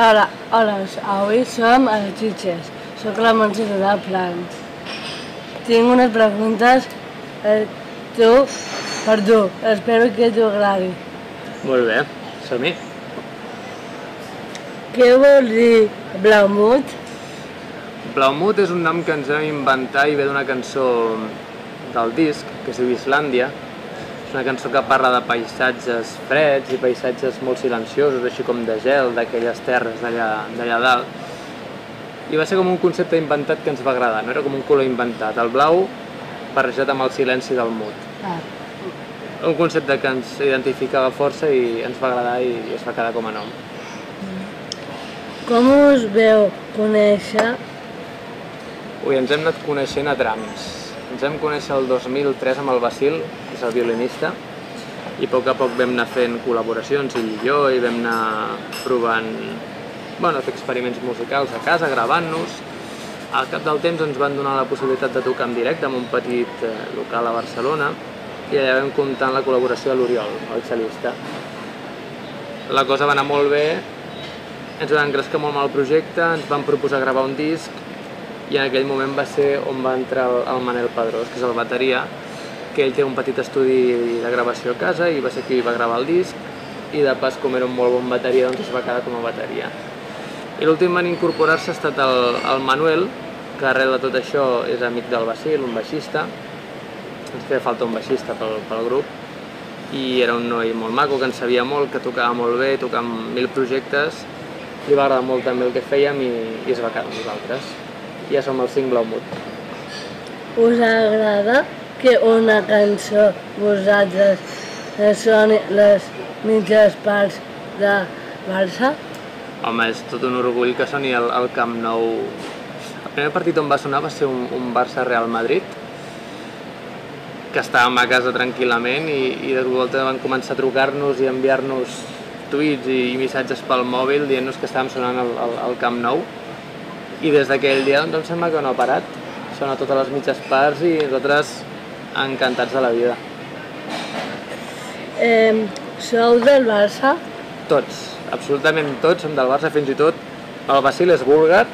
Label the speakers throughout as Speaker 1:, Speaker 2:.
Speaker 1: Hola, avui som a les Sitges. Soc la Montse de Plans. Tinc unes preguntes per tu. Espero que t'ho agradi.
Speaker 2: Molt bé, som-hi.
Speaker 1: Què vol dir Blaumut?
Speaker 2: Blaumut és un nom que ens vam inventar i ve d'una cançó del disc, que es diu Islàndia. És una cançó que parla de paisatges freds i paisatges molt silenciosos, així com de gel, d'aquelles terres d'allà dalt. I va ser com un concepte inventat que ens va agradar, no era com un color inventat. El blau barrejat amb el silenci del mut. Un concepte que ens identificava força i ens va agradar i es va quedar com a nom.
Speaker 1: Com us veu conèixer?
Speaker 2: Ui, ens hem anat coneixent a trams. Ens vam conèixer el 2003 amb el Basil, que és el violinista, i a poc vam anar fent col·laboracions, ell i jo, i vam anar provant, fer experiments musicals a casa, gravant-nos. Al cap del temps ens van donar la possibilitat de tocar en directe en un petit local a Barcelona, i allà vam comptar amb la col·laboració de l'Oriol, el cel·lista. La cosa va anar molt bé, ens va engrescar molt mal el projecte, ens van proposar gravar un disc, i en aquell moment va ser on va entrar el Manel Pedrós, que és el bateria, que ell té un petit estudi de gravació a casa i va ser qui va gravar el disc, i de pas, com era un molt bon bateria, doncs es va quedar com a bateria. I l'últim en incorporar-se ha estat el Manuel, que arrel de tot això és amic del Basil, un baixista. Ens feia falta un baixista pel grup, i era un noi molt maco, que en sabia molt, que tocava molt bé, tocava amb 1000 projectes, li va agradar molt també el que fèiem i es va quedar amb nosaltres. Ja som el 5 Blaumut.
Speaker 1: Us agrada que una cançó vosaltres soni les mitges parts de Barça?
Speaker 2: Home, és tot un orgull que soni al Camp Nou. El primer partit on va sonar va ser un Barça-Real Madrid, que estàvem a casa tranquil·lament i de volta van començar a trucar-nos i enviar-nos tuits i missatges pel mòbil dient-nos que estàvem sonant al Camp Nou. I des d'aquell dia doncs em sembla que no ha parat. Sona totes les mitges parts i nosaltres encantats de la vida.
Speaker 1: Sou del Barça?
Speaker 2: Tots, absolutament tots som del Barça, fins i tot el Basil és búlgar,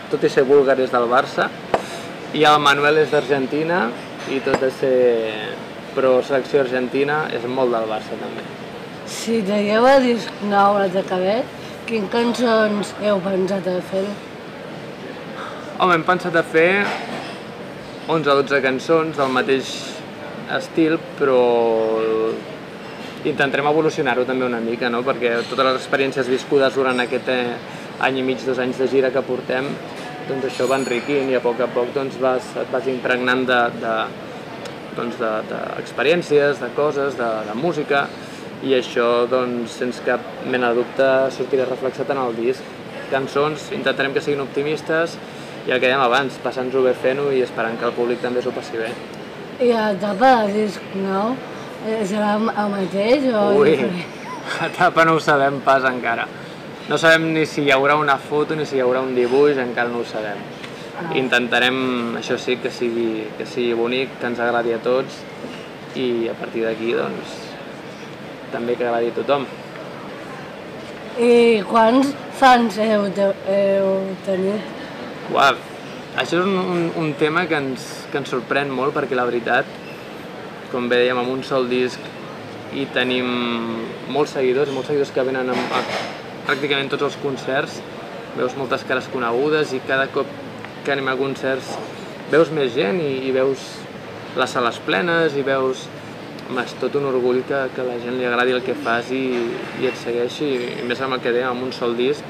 Speaker 2: tot i ser búlgar és del Barça, i el Manuel és d'Argentina i tot i ser pro selecció argentina és molt del Barça també.
Speaker 1: Si traieu el disc nou a Tacabet, quines cançons heu pensat a fer-ho?
Speaker 2: Home, hem pensat a fer 11 o 12 cançons del mateix estil, però intentarem evolucionar-ho també una mica, no? Perquè totes les experiències viscudes durant aquest any i mig, 2 anys de gira que portem, doncs això va enriquint i a poc doncs et vas impregnant d'experiències, de coses, de música, i això, doncs, sense cap mena de dubte, sortirà reflexat en el disc. Cançons, intentarem que siguin optimistes, i el que dèiem abans, passant-nos-ho bé fent-ho i esperant que el públic també s'ho passi bé.
Speaker 1: I la tapa del disc nou serà el mateix o diferent?
Speaker 2: La tapa no ho sabem pas encara. No sabem ni si hi haurà una foto ni si hi haurà un dibuix, encara no ho sabem. Intentarem, això sí, que sigui bonic, que ens agradi a tots i a partir d'aquí, doncs, també que agradi a tothom.
Speaker 1: I quants fans heu tenit?
Speaker 2: Uau, això és un tema que ens sorprèn molt perquè la veritat, com bé dèiem, amb un sol disc i tenim molts seguidors que venen a pràcticament tots els concerts, veus moltes cares conegudes i cada cop que anem a concerts veus més gent i veus les sales plenes i veus... Home, és tot un orgull que a la gent li agradi el que fas i et segueixi, i més amb el que dèiem, amb un sol disc,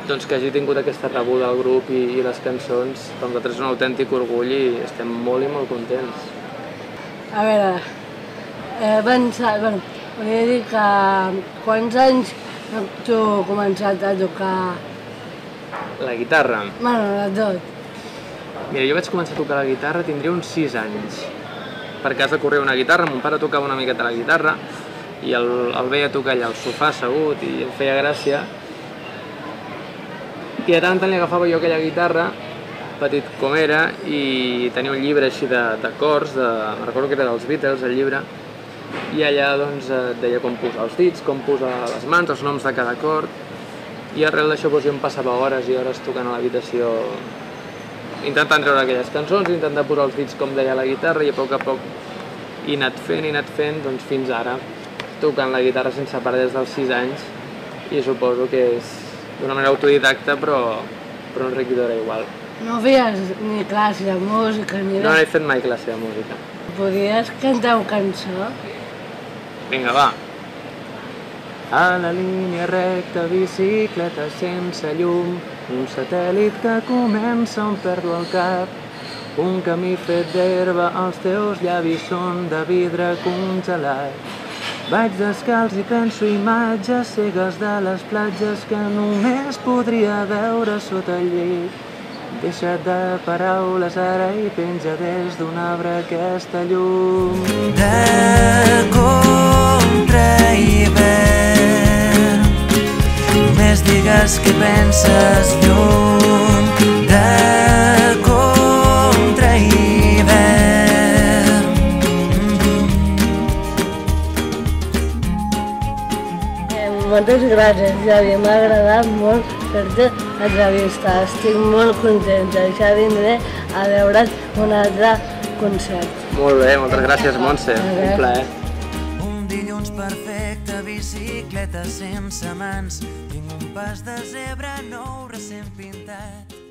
Speaker 2: doncs que hagi tingut aquesta rebuda al grup i les cançons, per nosaltres és un autèntic orgull i estem molt i molt contents.
Speaker 1: A veure, volia dir que quants anys tu has començat a tocar?
Speaker 2: La guitarra?
Speaker 1: De tot.
Speaker 2: Mira, jo vaig començar a tocar la guitarra, tindria uns 6 anys. Per casa corria una guitarra, mon pare tocava una miqueta la guitarra i el veia tocar allà al sofà assegut i em feia gràcia. I de tant en tant li agafava jo aquella guitarra, petit com era, i tenia un llibre així d'acords, recordo que era dels Beatles, el llibre, i allà doncs et deia com posar els dits, com posar les mans, els noms de cada acord, I arrel d'això jo em passava hores i hores tocant a l'habitació, intentant treure aquelles cançons, intentant posar els dits com deia a la guitarra, i a poc he anat fent, doncs fins ara, tocant la guitarra sense parar des dels 6 anys, i suposo que és d'una manera autodidacta, però enriquidora igual.
Speaker 1: No feies ni classe de música ni
Speaker 2: No
Speaker 1: res?
Speaker 2: he fet mai classe de música.
Speaker 1: Podries cantar una cançó?
Speaker 2: Vinga, va. A la línia recta, bicicleta sense llum, un satèl·lit que comença on perdo el cap, un camí fet d'herba, els teus llavis són de vidre congelat. Vaig descalç i penso imatges cegues de les platges que només podria veure sota el llit. Deixa't de paraules ara i penja des d'un arbre aquesta llum. De contra hivern, només digues què penses lluny. De contra hivern.
Speaker 1: Moltes gràcies, Xavi. M'ha agradat molt fer-te entrevistar. Estic molt contenta. Ja vindré a veure't un altre concert.
Speaker 2: Molt bé, moltes gràcies, Montse. Un plaer.
Speaker 3: Un dilluns perfecte, bicicleta sense mans, tinc un pas de zebra nou recent pintat.